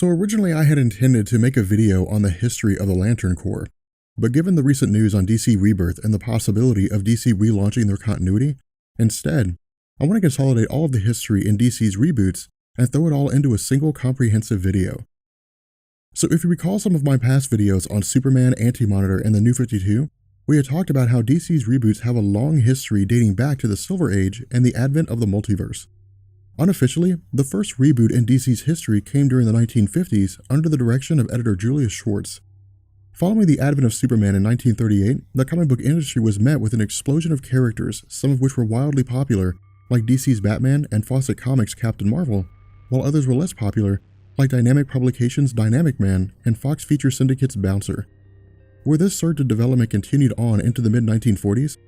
So originally I had intended to make a video on the history of the Lantern Corps, but given the recent news on DC Rebirth and the possibility of DC relaunching their continuity, instead, I want to consolidate all of the history in DC's reboots and throw it all into a single comprehensive video. So if you recall some of my past videos on Superman, Anti-Monitor, and the New 52, we had talked about how DC's reboots have a long history dating back to the Silver Age and the advent of the multiverse. Unofficially, the first reboot in DC's history came during the 1950s under the direction of editor Julius Schwartz. Following the advent of Superman in 1938, the comic book industry was met with an explosion of characters, some of which were wildly popular, like DC's Batman and Fawcett Comics' Captain Marvel, while others were less popular, like Dynamic Publications' Dynamic Man and Fox Feature Syndicate's Bouncer. Where this surge of development continued on into the mid-1940s,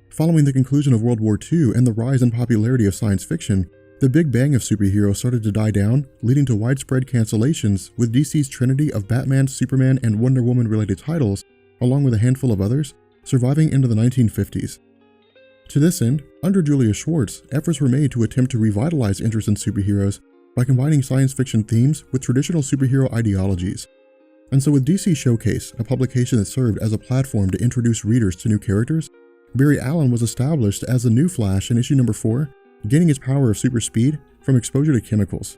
following the conclusion of World War II and the rise in popularity of science fiction, the Big Bang of superheroes started to die down, leading to widespread cancellations, with DC's trinity of Batman, Superman, and Wonder Woman-related titles, along with a handful of others, surviving into the 1950s. To this end, under Julius Schwartz, efforts were made to attempt to revitalize interest in superheroes by combining science fiction themes with traditional superhero ideologies. And so with DC Showcase, a publication that served as a platform to introduce readers to new characters, Barry Allen was established as the new Flash in issue number 4, gaining his power of super speed from exposure to chemicals.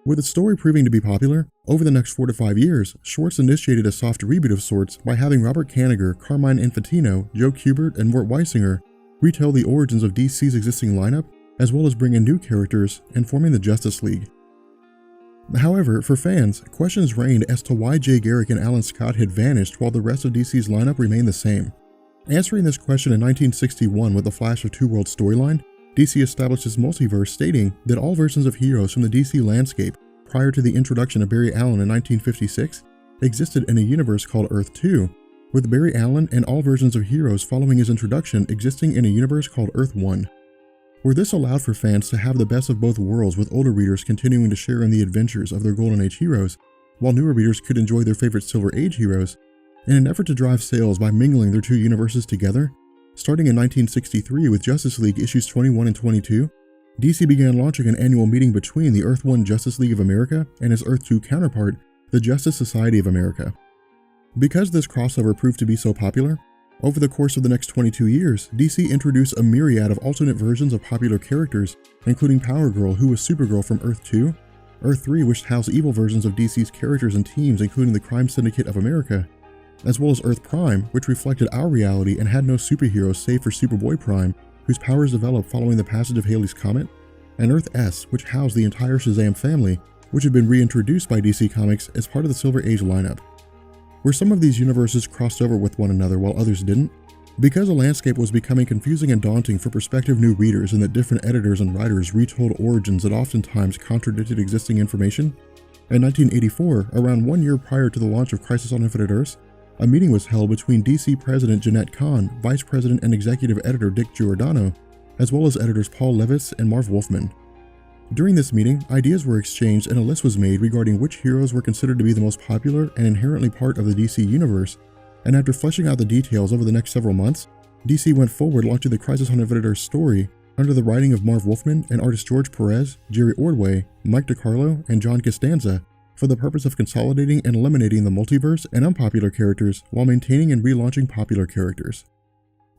With its story proving to be popular, over the next 4 to 5 years, Schwartz initiated a soft reboot of sorts by having Robert Kanigher, Carmine Infantino, Joe Kubert, and Mort Weisinger retell the origins of DC's existing lineup, as well as bring in new characters and forming the Justice League. However, for fans, questions reigned as to why Jay Garrick and Alan Scott had vanished while the rest of DC's lineup remained the same. Answering this question in 1961 with the Flash of Two Worlds storyline, DC established its multiverse, stating that all versions of heroes from the DC landscape prior to the introduction of Barry Allen in 1956 existed in a universe called Earth 2, with Barry Allen and all versions of heroes following his introduction existing in a universe called Earth 1. Where this allowed for fans to have the best of both worlds, with older readers continuing to share in the adventures of their Golden Age heroes, while newer readers could enjoy their favorite Silver Age heroes, in an effort to drive sales by mingling their two universes together. Starting in 1963 with Justice League issues 21 and 22, DC began launching an annual meeting between the Earth 1 Justice League of America and its Earth 2 counterpart, the Justice Society of America. Because this crossover proved to be so popular, over the course of the next 22 years, DC introduced a myriad of alternate versions of popular characters, including Power Girl, who was Supergirl from Earth 2, Earth 3, which housed evil versions of DC's characters and teams, including the Crime Syndicate of America, as well as Earth Prime, which reflected our reality and had no superheroes save for Superboy Prime, whose powers developed following the passage of Halley's Comet, and Earth S, which housed the entire Shazam family, which had been reintroduced by DC Comics as part of the Silver Age lineup. Where some of these universes crossed over with one another while others didn't, because the landscape was becoming confusing and daunting for prospective new readers and that different editors and writers retold origins that oftentimes contradicted existing information, in 1984, around 1 year prior to the launch of Crisis on Infinite Earths, a meeting was held between DC President Jeanette Kahn, Vice President and Executive Editor Dick Giordano, as well as editors Paul Levitz and Marv Wolfman. During this meeting, ideas were exchanged and a list was made regarding which heroes were considered to be the most popular and inherently part of the DC universe, and after fleshing out the details over the next several months, DC went forward launching the Crisis on Infinite Earths story under the writing of Marv Wolfman and artists George Perez, Jerry Ordway, Mike DiCarlo, and John Costanza, for the purpose of consolidating and eliminating the multiverse and unpopular characters while maintaining and relaunching popular characters.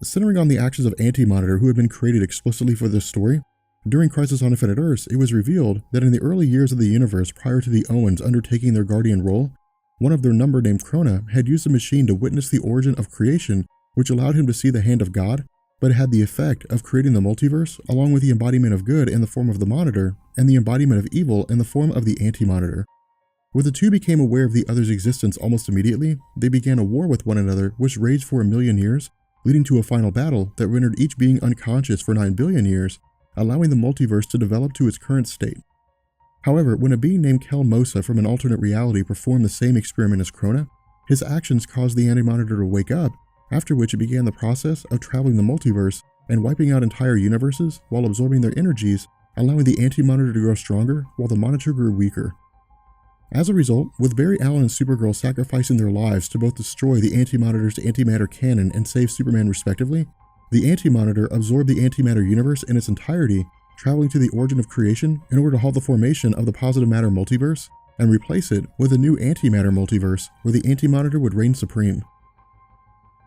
Centering on the actions of Anti-Monitor, who had been created explicitly for this story, during Crisis on Infinite Earths, it was revealed that in the early years of the universe prior to the Owens undertaking their Guardian role, one of their number named Krona had used a machine to witness the origin of creation, which allowed him to see the hand of God, but had the effect of creating the multiverse along with the embodiment of good in the form of the Monitor and the embodiment of evil in the form of the Anti-Monitor. When the two became aware of the other's existence almost immediately, they began a war with one another which raged for 1 million years, leading to a final battle that rendered each being unconscious for 9 billion years, allowing the multiverse to develop to its current state. However, when a being named Kel Mosa from an alternate reality performed the same experiment as Krona, his actions caused the Anti-Monitor to wake up, after which it began the process of traveling the multiverse and wiping out entire universes while absorbing their energies, allowing the Anti-Monitor to grow stronger while the Monitor grew weaker. As a result, with Barry Allen and Supergirl sacrificing their lives to both destroy the Anti-Monitor's antimatter cannon and save Superman respectively, the Anti-Monitor absorbed the antimatter universe in its entirety, traveling to the origin of creation in order to halt the formation of the positive matter multiverse, and replace it with a new antimatter multiverse where the Anti-Monitor would reign supreme.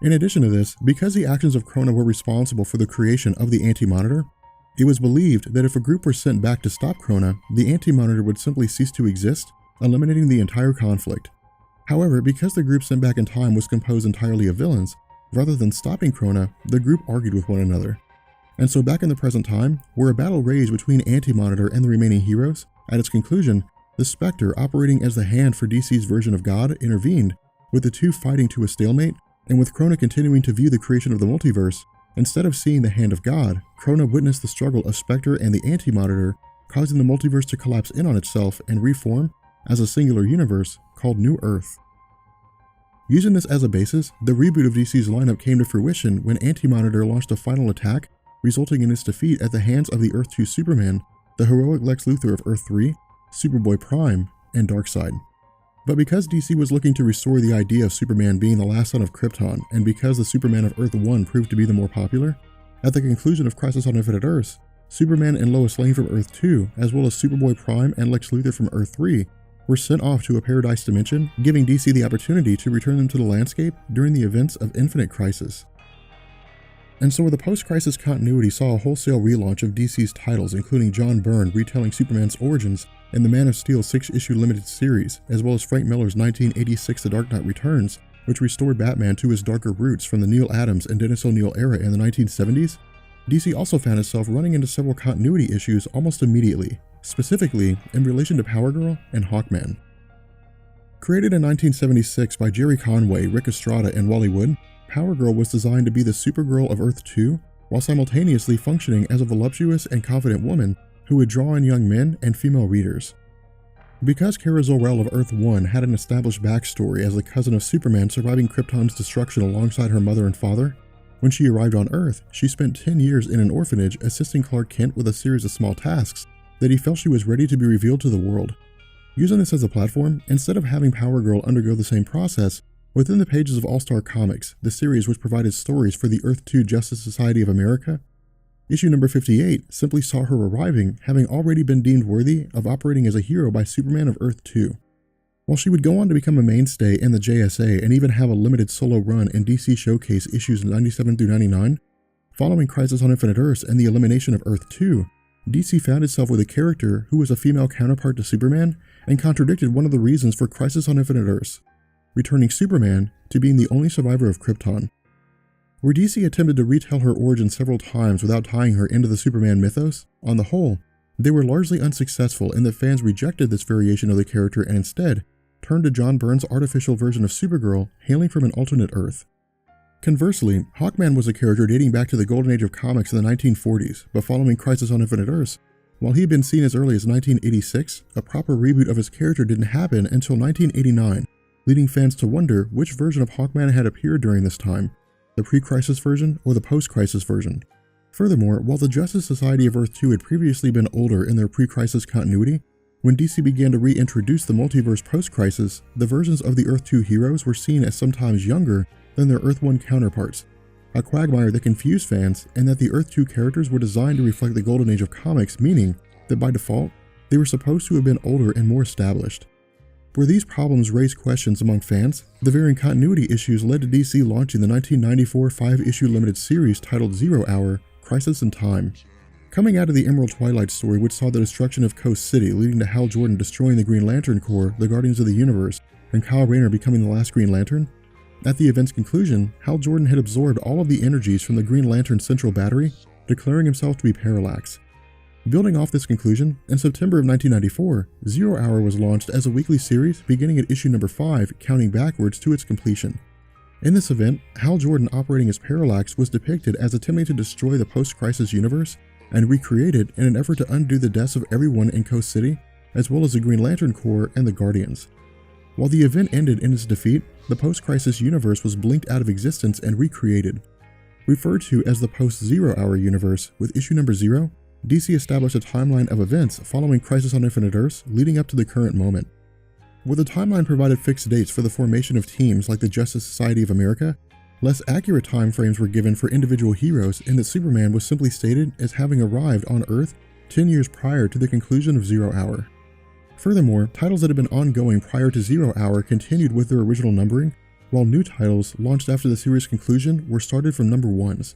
In addition to this, because the actions of Krona were responsible for the creation of the Anti-Monitor, it was believed that if a group were sent back to stop Krona, the Anti-Monitor would simply cease to exist, eliminating the entire conflict. However, because the group sent back in time was composed entirely of villains, rather than stopping Krona, the group argued with one another. And so back in the present time, where a battle raged between Anti-Monitor and the remaining heroes, at its conclusion, the Spectre, operating as the hand for DC's version of God, intervened, with the two fighting to a stalemate, and with Krona continuing to view the creation of the multiverse. Instead of seeing the hand of God, Krona witnessed the struggle of Spectre and the Anti-Monitor, causing the multiverse to collapse in on itself and reform as a singular universe called New Earth. Using this as a basis, the reboot of DC's lineup came to fruition when Anti-Monitor launched a final attack, resulting in its defeat at the hands of the Earth 2 Superman, the heroic Lex Luthor of Earth 3, Superboy Prime, and Darkseid. But because DC was looking to restore the idea of Superman being the last son of Krypton, and because the Superman of Earth 1 proved to be the more popular, at the conclusion of Crisis on Infinite Earths, Superman and Lois Lane from Earth 2, as well as Superboy Prime and Lex Luthor from Earth 3, were sent off to a paradise dimension, giving DC the opportunity to return them to the landscape during the events of Infinite Crisis. And so the post-crisis continuity saw a wholesale relaunch of DC's titles, including John Byrne retelling Superman's origins in the Man of Steel 6-issue limited series, as well as Frank Miller's 1986 The Dark Knight Returns, which restored Batman to his darker roots from the Neil Adams and Dennis O'Neil era in the 1970s. DC also found itself running into several continuity issues almost immediately, specifically in relation to Power Girl and Hawkman. Created in 1976 by Jerry Conway, Rick Estrada, and Wally Wood, Power Girl was designed to be the Supergirl of Earth 2, while simultaneously functioning as a voluptuous and confident woman who would draw in young men and female readers. Because Kara Zor-El of Earth 1 had an established backstory as the cousin of Superman surviving Krypton's destruction alongside her mother and father, when she arrived on Earth, she spent 10 years in an orphanage assisting Clark Kent with a series of small tasks that he felt she was ready to be revealed to the world. Using this as a platform, instead of having Power Girl undergo the same process, within the pages of All-Star Comics, the series which provided stories for the Earth 2 Justice Society of America, issue number 58 simply saw her arriving, having already been deemed worthy of operating as a hero by Superman of Earth 2. While she would go on to become a mainstay in the JSA and even have a limited solo run in DC Showcase issues 97 through 99, following Crisis on Infinite Earths and the elimination of Earth 2, DC found itself with a character who was a female counterpart to Superman and contradicted one of the reasons for Crisis on Infinite Earths, returning Superman to being the only survivor of Krypton. Where DC attempted to retell her origin several times without tying her into the Superman mythos, on the whole, they were largely unsuccessful in that fans rejected this variation of the character and instead turned to John Byrne's artificial version of Supergirl hailing from an alternate Earth. Conversely, Hawkman was a character dating back to the golden age of comics in the 1940s, but following Crisis on Infinite Earths, while he had been seen as early as 1986, a proper reboot of his character didn't happen until 1989, leading fans to wonder which version of Hawkman had appeared during this time, the pre-crisis version or the post-crisis version. Furthermore, while the Justice Society of Earth 2 had previously been older in their pre-crisis continuity, when DC began to reintroduce the multiverse post-crisis, the versions of the Earth 2 heroes were seen as sometimes younger than their Earth 1 counterparts, a quagmire that confused fans, and that the Earth 2 characters were designed to reflect the golden age of comics, meaning that by default, they were supposed to have been older and more established. Where these problems raised questions among fans, the varying continuity issues led to DC launching the 1994 5-issue limited series titled 0 Hour: Crisis in Time. Coming out of the Emerald Twilight story, which saw the destruction of Coast City, leading to Hal Jordan destroying the Green Lantern Corps, the Guardians of the Universe, and Kyle Rayner becoming the last Green Lantern, at the event's conclusion, Hal Jordan had absorbed all of the energies from the Green Lantern Central Battery, declaring himself to be Parallax. Building off this conclusion, in September of 1994, 0 Hour was launched as a weekly series beginning at issue number 5, counting backwards to its completion. In this event, Hal Jordan operating as Parallax was depicted as attempting to destroy the post-crisis universe and recreate it in an effort to undo the deaths of everyone in Coast City, as well as the Green Lantern Corps and the Guardians. While the event ended in its defeat, the post-crisis universe was blinked out of existence and recreated. Referred to as the post-0 Hour universe, with issue number 0, DC established a timeline of events following Crisis on Infinite Earths leading up to the current moment. Where the timeline provided fixed dates for the formation of teams like the Justice Society of America, less accurate time frames were given for individual heroes, and that Superman was simply stated as having arrived on Earth 10 years prior to the conclusion of 0 Hour. Furthermore, titles that had been ongoing prior to Zero Hour continued with their original numbering, while new titles launched after the series' conclusion were started from number 1s.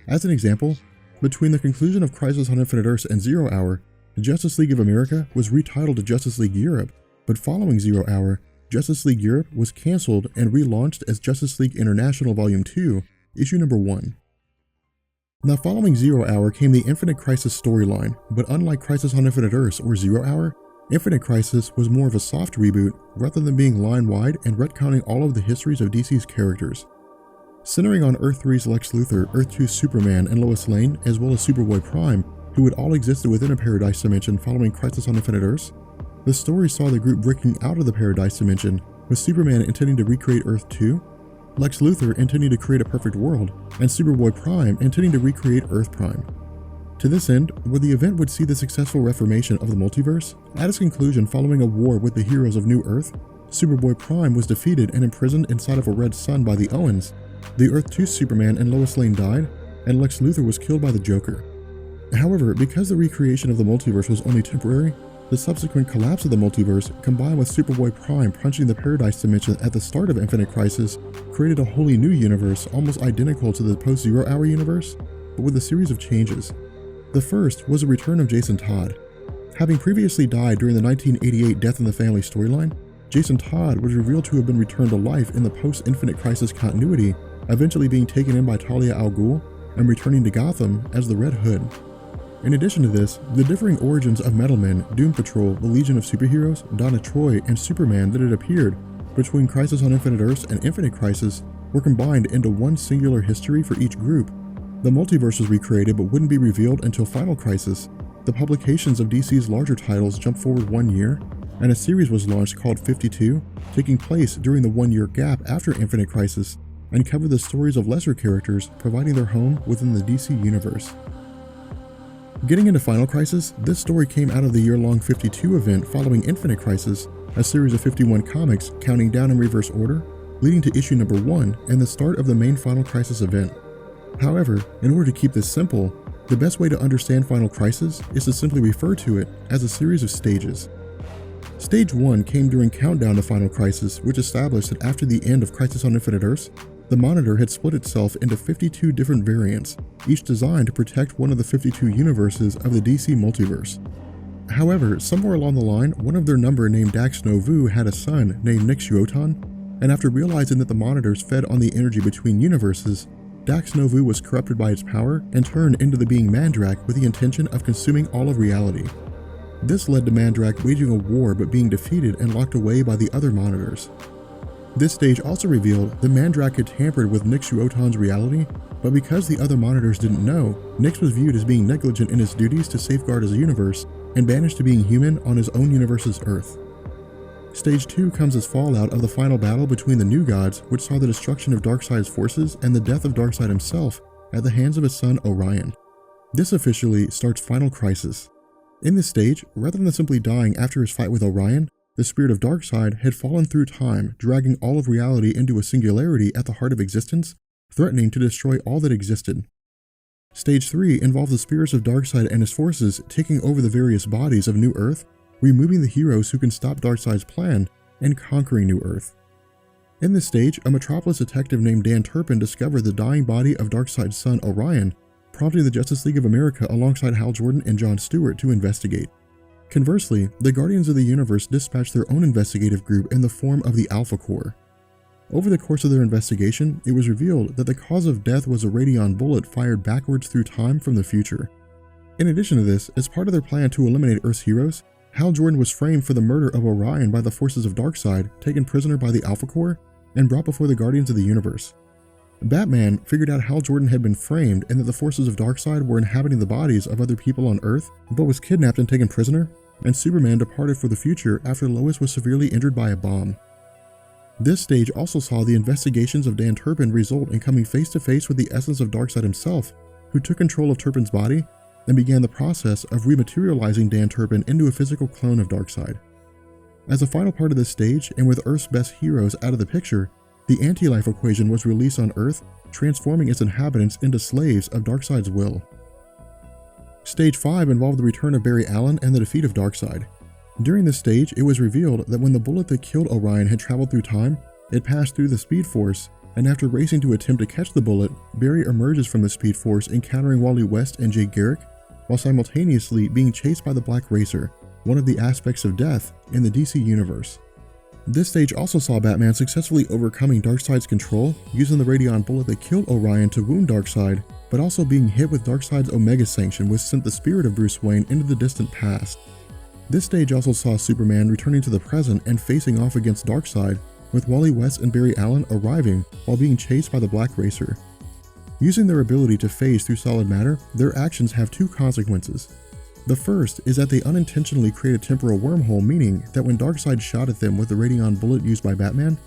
As an example, between the conclusion of Crisis on Infinite Earths and Zero Hour, Justice League of America was retitled to Justice League Europe, but following Zero Hour, Justice League Europe was cancelled and relaunched as Justice League International Volume 2, issue number 1. Now following Zero Hour came the Infinite Crisis storyline, but unlike Crisis on Infinite Earths or Zero Hour, Infinite Crisis was more of a soft reboot rather than being line-wide and retconning all of the histories of DC's characters. Centering on Earth 3's Lex Luthor, Earth 2's Superman and Lois Lane, as well as Superboy Prime, who had all existed within a Paradise Dimension following Crisis on Infinite Earths, the story saw the group breaking out of the Paradise Dimension, with Superman intending to recreate Earth 2, Lex Luthor intending to create a perfect world, and Superboy Prime intending to recreate Earth Prime. To this end, where the event would see the successful reformation of the multiverse, at its conclusion following a war with the heroes of New Earth, Superboy Prime was defeated and imprisoned inside of a red sun by the Owens, the Earth 2 Superman and Lois Lane died, and Lex Luthor was killed by the Joker. However, because the recreation of the multiverse was only temporary, the subsequent collapse of the multiverse, combined with Superboy Prime punching the Paradise Dimension at the start of Infinite Crisis, created a wholly new universe almost identical to the post-Zero Hour universe, but with a series of changes. The first was the return of Jason Todd. Having previously died during the 1988 Death in the Family storyline, Jason Todd was revealed to have been returned to life in the post-Infinite Crisis continuity, eventually being taken in by Talia al Ghul and returning to Gotham as the Red Hood. In addition to this, the differing origins of Metal Men, Doom Patrol, the Legion of Superheroes, Donna Troy, and Superman that had appeared between Crisis on Infinite Earths and Infinite Crisis were combined into one singular history for each group. The multiverse was recreated but wouldn't be revealed until Final Crisis. The publications of DC's larger titles jumped forward 1 year, and a series was launched called 52, taking place during the 1-year gap after Infinite Crisis, and covered the stories of lesser characters providing their home within the DC universe. Getting into Final Crisis, this story came out of the year-long 52 event following Infinite Crisis, a series of 51 comics counting down in reverse order, leading to issue number 1 and the start of the main Final Crisis event. However, in order to keep this simple, the best way to understand Final Crisis is to simply refer to it as a series of stages. Stage 1 came during Countdown to Final Crisis, which established that after the end of Crisis on Infinite Earths, the Monitor had split itself into 52 different variants, each designed to protect one of the 52 universes of the DC multiverse. However, somewhere along the line, one of their number named Dax Novu had a son named Nix Uotan, and after realizing that the Monitors fed on the energy between universes, Dax Novu was corrupted by its power and turned into the being Mandrak with the intention of consuming all of reality. This led to Mandrak waging a war but being defeated and locked away by the other Monitors. This stage also revealed that Mandrak had tampered with Nix Uotan's reality, but because the other Monitors didn't know, Nix was viewed as being negligent in his duties to safeguard his universe and banished to being human on his own universe's Earth. Stage 2 comes as fallout of the final battle between the New Gods, which saw the destruction of Darkseid's forces and the death of Darkseid himself at the hands of his son Orion. This officially starts Final Crisis. In this stage, rather than simply dying after his fight with Orion, the spirit of Darkseid had fallen through time, dragging all of reality into a singularity at the heart of existence, threatening to destroy all that existed. Stage 3 involves the spirits of Darkseid and his forces taking over the various bodies of New Earth, removing the heroes who can stop Darkseid's plan, and conquering New Earth. In this stage, a Metropolis detective named Dan Turpin discovered the dying body of Darkseid's son Orion, prompting the Justice League of America alongside Hal Jordan and John Stewart to investigate. Conversely, the Guardians of the Universe dispatched their own investigative group in the form of the Alpha Corps. Over the course of their investigation, it was revealed that the cause of death was a radion bullet fired backwards through time from the future. In addition to this, as part of their plan to eliminate Earth's heroes, Hal Jordan was framed for the murder of Orion by the forces of Darkseid, taken prisoner by the Alpha Corps, and brought before the Guardians of the Universe. Batman figured out Hal Jordan had been framed and that the forces of Darkseid were inhabiting the bodies of other people on Earth, but was kidnapped and taken prisoner, and Superman departed for the future after Lois was severely injured by a bomb. This stage also saw the investigations of Dan Turpin result in coming face to face with the essence of Darkseid himself, who took control of Turpin's body and began the process of rematerializing Dan Turpin into a physical clone of Darkseid. As a final part of this stage, and with Earth's best heroes out of the picture, the anti-life equation was released on Earth, transforming its inhabitants into slaves of Darkseid's will. Stage 5 involved the return of Barry Allen and the defeat of Darkseid. During this stage, it was revealed that when the bullet that killed Orion had traveled through time, it passed through the Speed Force, and after racing to attempt to catch the bullet, Barry emerges from the Speed Force encountering Wally West and Jay Garrick, while simultaneously being chased by the Black Racer, one of the aspects of death in the DC universe. This stage also saw Batman successfully overcoming Darkseid's control, using the Radion bullet that killed Orion to wound Darkseid, but also being hit with Darkseid's Omega Sanction, which sent the spirit of Bruce Wayne into the distant past. This stage also saw Superman returning to the present and facing off against Darkseid, with Wally West and Barry Allen arriving while being chased by the Black Racer. Using their ability to phase through solid matter, their actions have two consequences. The first is that they unintentionally create a temporal wormhole, meaning that when Darkseid shot at them with the Radion bullet used by Batman,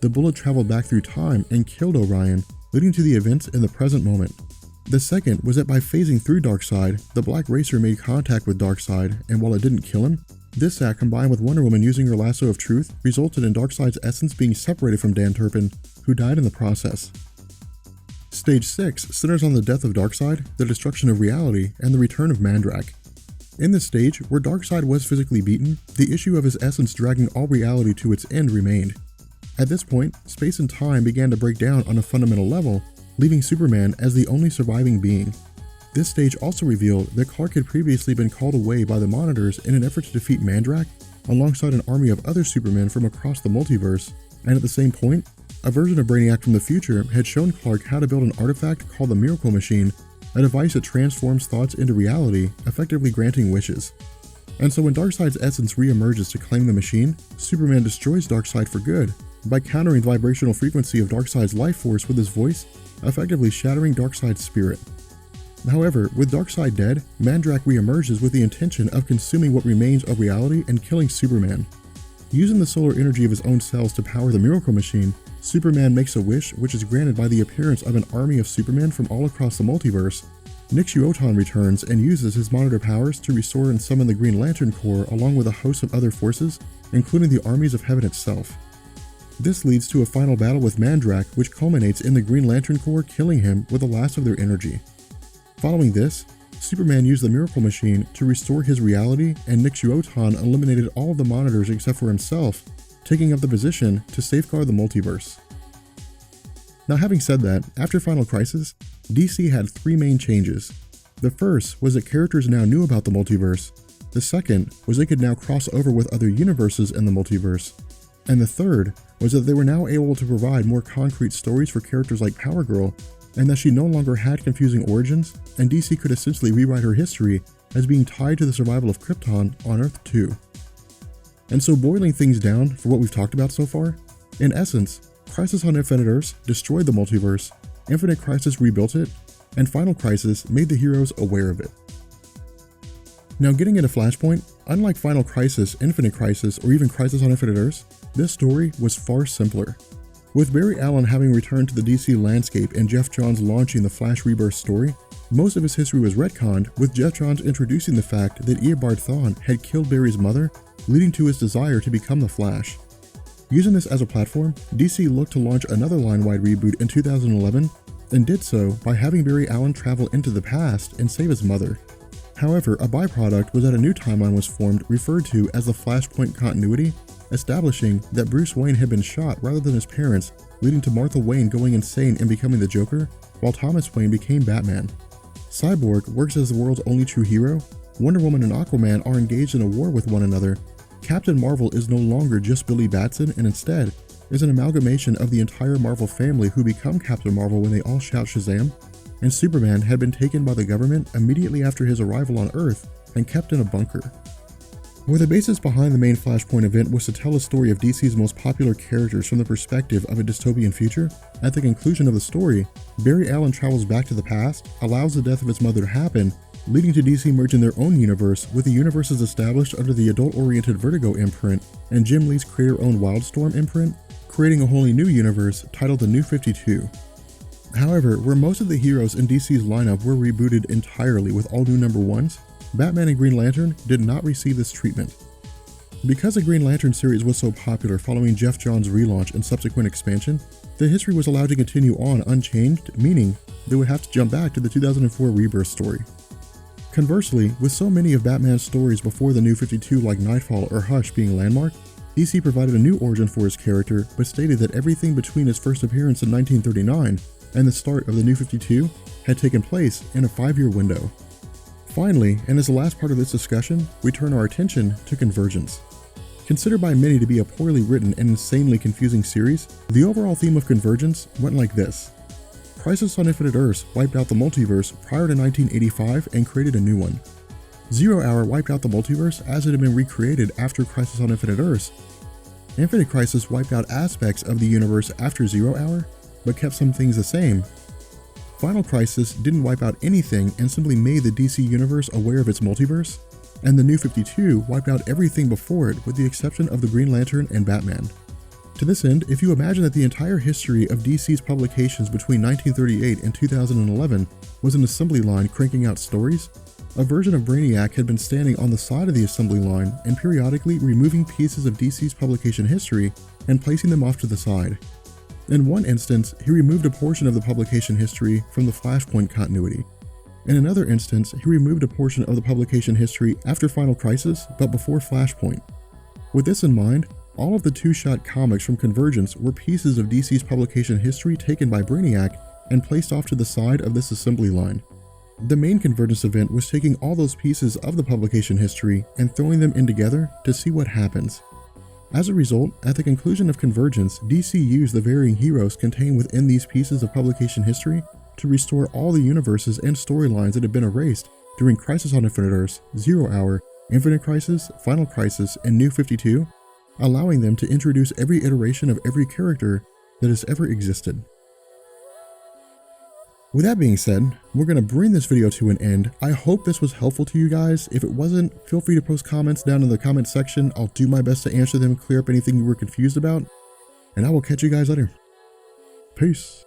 the bullet traveled back through time and killed Orion, leading to the events in the present moment. The second was that by phasing through Darkseid, the Black Racer made contact with Darkseid, and while it didn't kill him, this act combined with Wonder Woman using her lasso of truth resulted in Darkseid's essence being separated from Dan Turpin, who died in the process. Stage 6 centers on the death of Darkseid, the destruction of reality, and the return of Mandrak. In this stage, where Darkseid was physically beaten, the issue of his essence dragging all reality to its end remained. At this point, space and time began to break down on a fundamental level, leaving Superman as the only surviving being. This stage also revealed that Clark had previously been called away by the Monitors in an effort to defeat Mandrak, alongside an army of other Supermen from across the multiverse, and at the same point, a version of Brainiac from the future had shown Clark how to build an artifact called the Miracle Machine, a device that transforms thoughts into reality, effectively granting wishes. And so when Darkseid's essence re-emerges to claim the machine, Superman destroys Darkseid for good, by countering the vibrational frequency of Darkseid's life force with his voice, effectively shattering Darkseid's spirit. However, with Darkseid dead, Mandrak re-emerges with the intention of consuming what remains of reality and killing Superman. Using the solar energy of his own cells to power the Miracle Machine, Superman makes a wish which is granted by the appearance of an army of Supermen from all across the multiverse. Nixiuotan returns and uses his Monitor powers to restore and summon the Green Lantern Corps along with a host of other forces, including the armies of heaven itself. This leads to a final battle with Mandrak, which culminates in the Green Lantern Corps killing him with the last of their energy. Following this, Superman used the Miracle Machine to restore his reality, and Nixiuotan eliminated all of the Monitors except for himself, taking up the position to safeguard the multiverse. Now, having said that, after Final Crisis, DC had three main changes. The first was that characters now knew about the multiverse. The second was they could now cross over with other universes in the multiverse. And the third was that they were now able to provide more concrete stories for characters like Power Girl, and that she no longer had confusing origins, and DC could essentially rewrite her history as being tied to the survival of Krypton on Earth 2. And so, boiling things down for what we've talked about so far, in essence, Crisis on Infinite Earths destroyed the multiverse, Infinite Crisis rebuilt it, and Final Crisis made the heroes aware of it. Now, getting into Flashpoint, unlike Final Crisis, Infinite Crisis, or even Crisis on Infinite Earths, this story was far simpler. With Barry Allen having returned to the DC landscape and Geoff Johns launching the Flash Rebirth story, most of his history was retconned, with Geoff Johns introducing the fact that Eobard Thawne had killed Barry's mother, leading to his desire to become the Flash. Using this as a platform, DC looked to launch another line-wide reboot in 2011, and did so by having Barry Allen travel into the past and save his mother. However, a byproduct was that a new timeline was formed referred to as the Flashpoint Continuity, establishing that Bruce Wayne had been shot rather than his parents, leading to Martha Wayne going insane and becoming the Joker, while Thomas Wayne became Batman. Cyborg works as the world's only true hero, Wonder Woman and Aquaman are engaged in a war with one another, Captain Marvel is no longer just Billy Batson and instead is an amalgamation of the entire Marvel family who become Captain Marvel when they all shout Shazam, and Superman had been taken by the government immediately after his arrival on Earth and kept in a bunker. Where the basis behind the main Flashpoint event was to tell a story of DC's most popular characters from the perspective of a dystopian future, at the conclusion of the story, Barry Allen travels back to the past, allows the death of his mother to happen, leading to DC merging their own universe with the universes established under the adult-oriented Vertigo imprint and Jim Lee's creator-owned Wildstorm imprint, creating a wholly new universe titled the New 52. However, where most of the heroes in DC's lineup were rebooted entirely with all new number ones, Batman and Green Lantern did not receive this treatment. Because the Green Lantern series was so popular following Geoff Johns' relaunch and subsequent expansion, the history was allowed to continue on unchanged, meaning they would have to jump back to the 2004 Rebirth story. Conversely, with so many of Batman's stories before the New 52 like Nightfall or Hush being landmark, DC provided a new origin for his character but stated that everything between his first appearance in 1939 and the start of the New 52 had taken place in a 5-year window. Finally, and as the last part of this discussion, we turn our attention to Convergence. Considered by many to be a poorly written and insanely confusing series, the overall theme of Convergence went like this. Crisis on Infinite Earths wiped out the multiverse prior to 1985 and created a new one. Zero Hour wiped out the multiverse as it had been recreated after Crisis on Infinite Earths. Infinite Crisis wiped out aspects of the universe after 0 Hour, but kept some things the same. Final Crisis didn't wipe out anything and simply made the DC universe aware of its multiverse, and the New 52 wiped out everything before it with the exception of the Green Lantern and Batman. To this end, if you imagine that the entire history of DC's publications between 1938 and 2011 was an assembly line cranking out stories, a version of Brainiac had been standing on the side of the assembly line and periodically removing pieces of DC's publication history and placing them off to the side. In one instance, he removed a portion of the publication history from the Flashpoint continuity. In another instance, he removed a portion of the publication history after Final Crisis but before Flashpoint. With this in mind, all of the two-shot comics from Convergence were pieces of DC's publication history taken by Brainiac and placed off to the side of this assembly line. The main Convergence event was taking all those pieces of the publication history and throwing them in together to see what happens. As a result, at the conclusion of Convergence, DC used the varying heroes contained within these pieces of publication history to restore all the universes and storylines that had been erased during Crisis on Infinite Earths, 0 Hour, Infinite Crisis, Final Crisis, and New 52, allowing them to introduce every iteration of every character that has ever existed. With that being said, we're going to bring this video to an end. I hope this was helpful to you guys. If it wasn't, feel free to post comments down in the comment section. I'll do my best to answer them, clear up anything you were confused about, and I will catch you guys later. Peace.